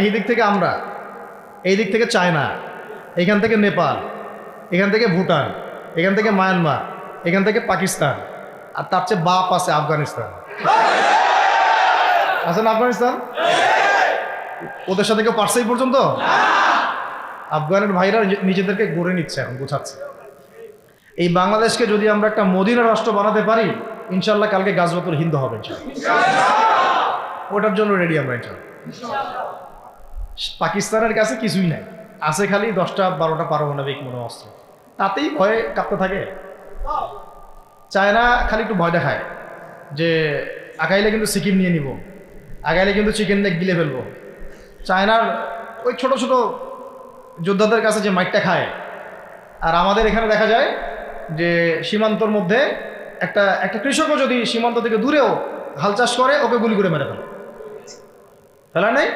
এই দিক থেকে আমরা, এই দিক থেকে চায়না, এখান থেকে নেপাল, এখান থেকে ভুটান, এখান থেকে মায়ানমার, এখান থেকে পাকিস্তান, আর তার চেয়ে বাপ আছে আফগানিস্তান। আছে না আফগানিস্তান? ওদের সাথে কেউ পারছে এই পর্যন্ত? আফগানের ভাইরা নিজেদেরকে গড়ে নিচ্ছে, এখন গোছাচ্ছে। এই বাংলাদেশকে যদি আমরা একটা মদিনা রাষ্ট্র বানাতে পারি, ইনশাল্লাহ কালকে গাজওয়াতুল হিন্দ হবে ইনশাল্লাহ। ওটার জন্য রেডি আমরা ইনশাল্লাহ। পাকিস্তানের কাছে কিছুই নাই, আছে খালি 10টা 12টা পারমাণবিক মনো অস্ত্র, তাতেই ভয়ে কাঁপতে থাকে। চায়না খালি একটু ভয় দেখায় যে আগাইলে কিন্তু সিকিম নিয়ে নিব, আগাইলে কিন্তু চিকেন লেগ গিলে ফেলবো। চায়নার ওই ছোট ছোট যোদ্ধাদের কাছে যে মাইটটা খায়, আর আমাদের এখানে দেখা যায় যে সীমান্তর মধ্যে একটা একটা কৃষকও যদি সীমান্ত থেকে দূরেও হাল চাষ করে, ওকে গুলি করে মেরে ফেলে। ফেলা নেই?